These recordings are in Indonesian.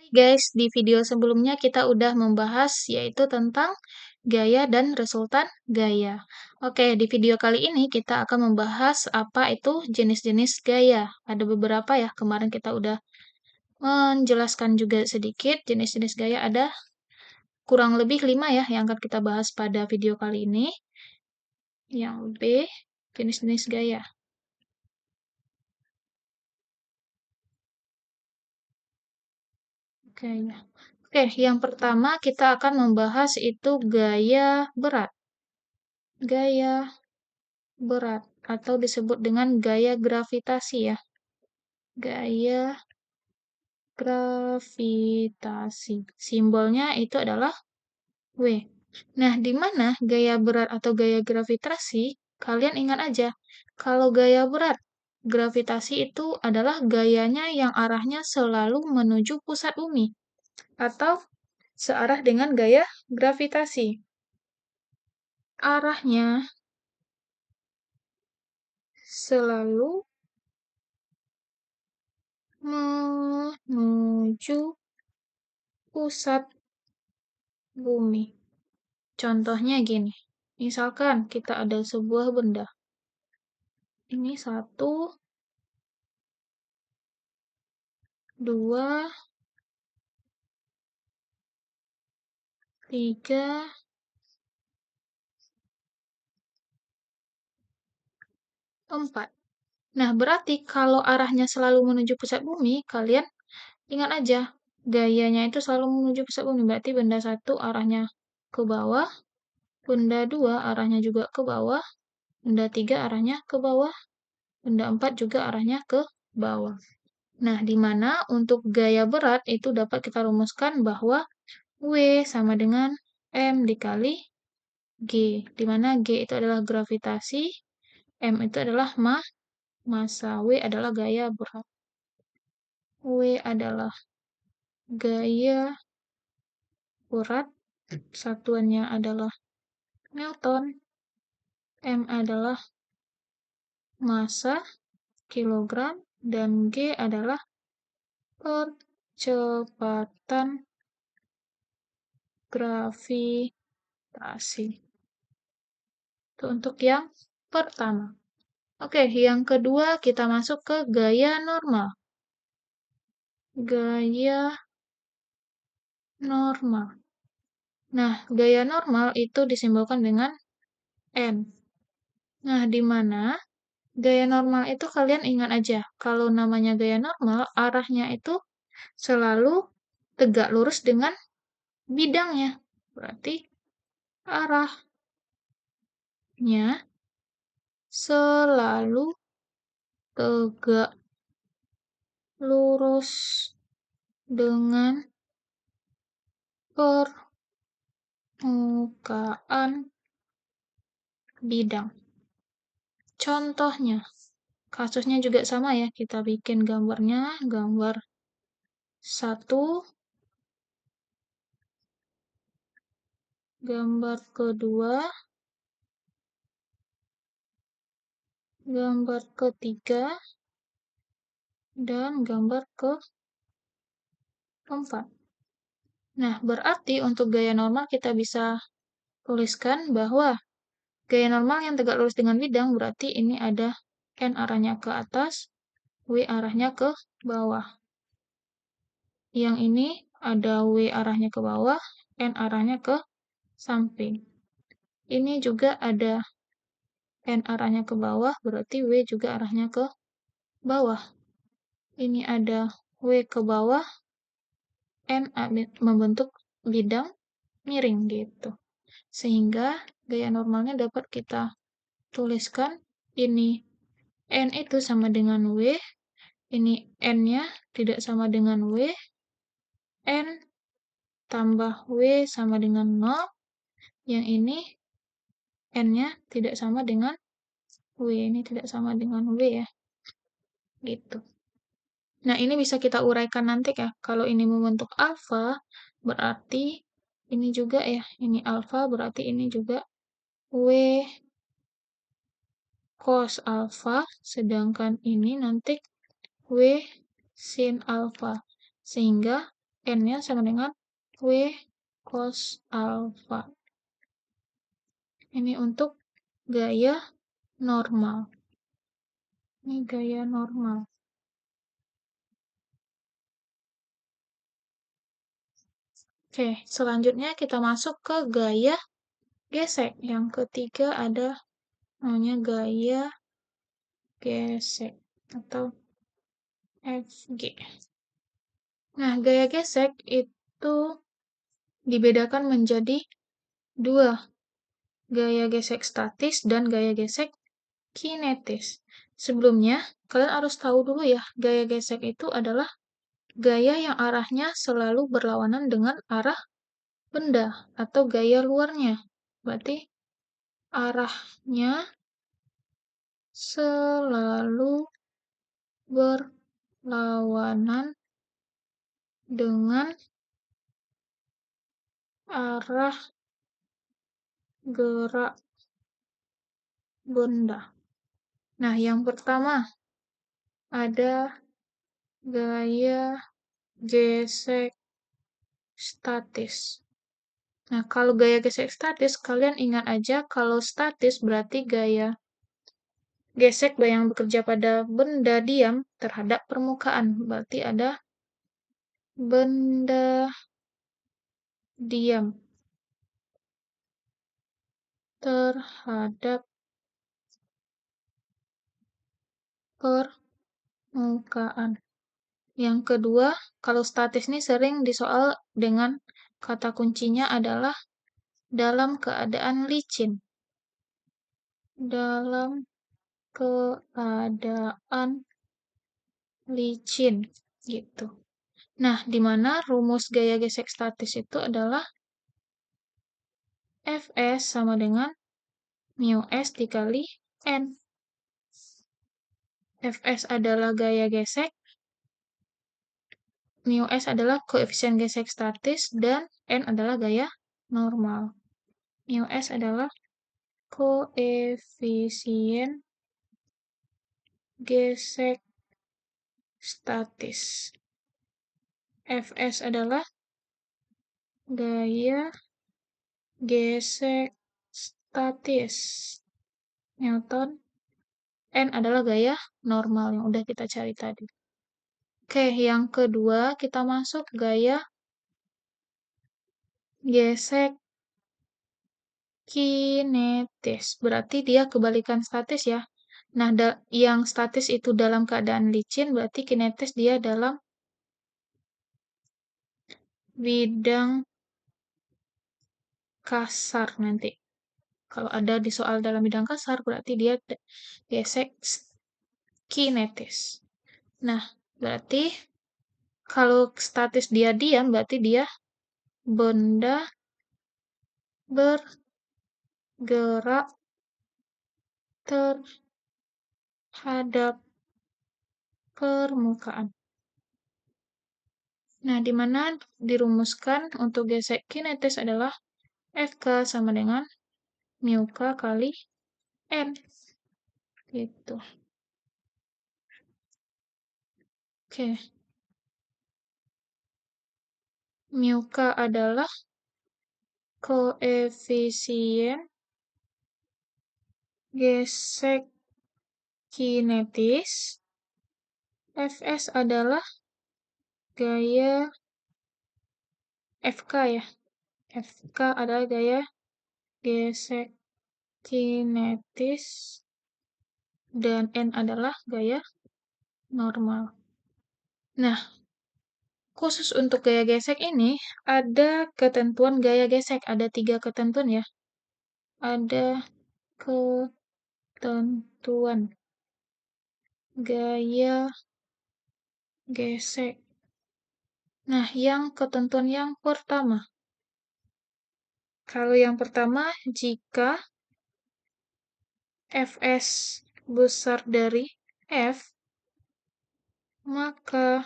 guys, di video sebelumnya kita udah membahas yaitu tentang gaya dan resultan gaya. Oke, di video kali ini kita akan membahas apa itu jenis-jenis gaya. Ada beberapa ya, kemarin kita udah menjelaskan juga sedikit jenis-jenis gaya ada kurang lebih 5 ya yang akan kita bahas pada video kali ini. Yang B, jenis-jenis gaya. Oke, ya. Oke, yang pertama kita akan membahas itu gaya berat. Gaya berat atau disebut dengan gaya gravitasi ya. Gaya gravitasi. Simbolnya itu adalah W. Nah, di mana gaya berat atau gaya gravitasi? Kalian ingat aja, kalau gaya berat, gravitasi itu adalah gayanya yang arahnya selalu menuju pusat bumi atau searah dengan gaya gravitasi. Arahnya selalu menuju pusat bumi. Contohnya gini, misalkan kita ada sebuah benda. Ini 1, 2, 3, 4. Nah, berarti kalau arahnya selalu menuju pusat bumi, kalian ingat aja, gayanya itu selalu menuju pusat bumi. Berarti benda 1 arahnya ke bawah, benda 2 arahnya juga ke bawah, benda 3 arahnya ke bawah, benda 4 juga arahnya ke bawah. Nah, di mana untuk gaya berat itu dapat kita rumuskan bahwa W sama dengan M dikali G, di mana G itu adalah gravitasi, M itu adalah massa, W adalah gaya berat. W adalah gaya berat, satuannya adalah Newton, M adalah massa, kilogram, dan G adalah percepatan gravitasi. Itu untuk yang pertama. Oke, yang kedua kita masuk ke gaya normal. Gaya normal. Nah, gaya normal itu disimbolkan dengan N. Nah, di mana gaya normal itu kalian ingat aja, kalau namanya gaya normal, arahnya itu selalu tegak lurus dengan bidangnya. Berarti arahnya selalu tegak lurus dengan permukaan bidang. Contohnya, kasusnya juga sama ya, kita bikin gambarnya, gambar 1, gambar kedua, gambar ketiga, dan gambar keempat. Nah, berarti untuk gaya normal kita bisa tuliskan bahwa gaya normal yang tegak lurus dengan bidang berarti ini ada N arahnya ke atas, W arahnya ke bawah. Yang ini ada W arahnya ke bawah, N arahnya ke samping. Ini juga ada N arahnya ke bawah, berarti W juga arahnya ke bawah. Ini ada W ke bawah, N membentuk bidang miring gitu. Sehingga gaya normalnya dapat kita tuliskan ini N itu sama dengan W, ini N-nya tidak sama dengan W, N tambah W sama dengan 0, yang ini N-nya tidak sama dengan W, ini tidak sama dengan W ya, gitu. Nah, ini bisa kita uraikan nanti ya, kalau ini membentuk alfa, berarti ini juga ya, ini alfa berarti ini juga W cos alfa, sedangkan ini nanti W sin alfa. Sehingga N-nya sama dengan W cos alfa. Ini untuk gaya normal. Ini gaya normal. Oke, selanjutnya kita masuk ke gaya gesek. Yang ketiga ada namanya gaya gesek atau FG. Nah, gaya gesek itu dibedakan menjadi dua, gaya gesek statis dan gaya gesek kinetis. Sebelumnya, kalian harus tahu dulu ya, gaya gesek itu adalah gaya yang arahnya selalu berlawanan dengan arah benda atau gaya luarnya. Berarti arahnya selalu berlawanan dengan arah gerak benda. Nah, yang pertama ada gaya gesek statis. Nah, kalau gaya gesek statis, kalian ingat aja kalau statis berarti gaya gesek yang bekerja pada benda diam terhadap permukaan. Berarti ada benda diam terhadap permukaan. Yang kedua, kalau statis ini sering disoal dengan kata kuncinya adalah dalam keadaan licin. Dalam keadaan licin, gitu. Nah, di mana rumus gaya gesek statis itu adalah Fs sama dengan mu S dikali N. Fs adalah gaya gesek, mu S adalah koefisien gesek statis, dan N adalah gaya normal. Mu S adalah koefisien gesek statis. Fs adalah gaya gesek statis Newton. N adalah gaya normal yang udah kita cari tadi. Oke, yang kedua kita masuk gaya gesek kinetis. Berarti dia kebalikan statis ya. Nah, yang statis itu dalam keadaan licin, berarti kinetis dia dalam bidang kasar nanti. Kalau ada di soal dalam bidang kasar, berarti dia gesek kinetis. Nah, berarti kalau statis dia diam, berarti dia benda bergerak terhadap permukaan. Nah, di mana dirumuskan untuk gesek kinetis adalah Fk sama dengan mu K kali N. Gitu. Oke. Mu K adalah koefisien gesek kinetis. Fs adalah gaya Fk ya. Fk adalah gaya gesek kinetis dan N adalah gaya normal. Nah, khusus untuk gaya gesek ini ada ketentuan gaya gesek, ada 3 ketentuan ya. Ada ketentuan gaya gesek. Nah, yang ketentuan yang pertama. Kalau yang pertama, jika Fs besar dari F, maka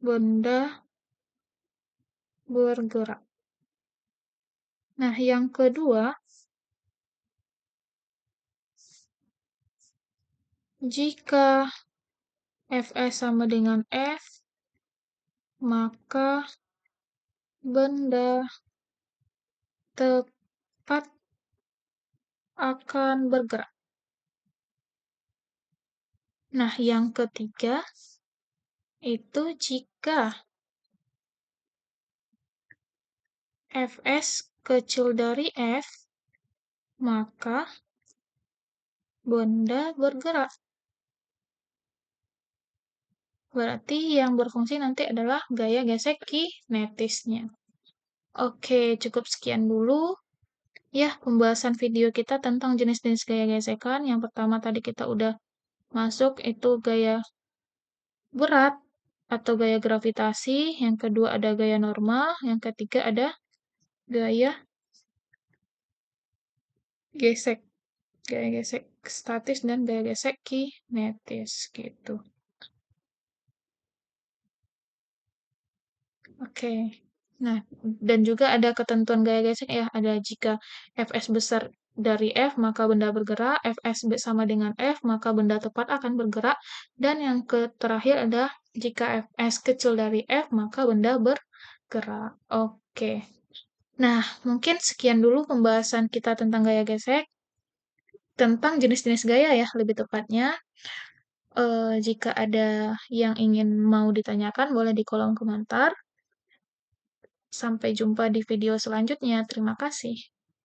benda bergerak. Nah, yang kedua, jika Fs sama dengan F, maka benda tepat akan bergerak. Nah, yang ketiga itu jika Fs kecil dari F, maka benda bergerak. Berarti yang berfungsi nanti adalah gaya gesek kinetisnya. Oke, cukup sekian dulu ya pembahasan video kita tentang jenis-jenis gaya gesekan. Yang pertama tadi kita udah masuk itu gaya berat atau gaya gravitasi, yang kedua ada gaya normal, yang ketiga ada gaya gesek. Gaya gesek statis dan gaya gesek kinetis gitu. Oke. Nah, dan juga ada ketentuan gaya gesek ya, ada jika Fs besar dari F, maka benda bergerak, Fs sama dengan F, maka benda tepat akan bergerak, dan yang terakhir ada jika Fs kecil dari F, maka benda bergerak. Oke. Nah, mungkin sekian dulu pembahasan kita tentang gaya gesek, tentang jenis-jenis gaya ya, lebih tepatnya. Jika ada yang ingin mau ditanyakan, boleh di kolom komentar. Sampai jumpa di video selanjutnya. Terima kasih.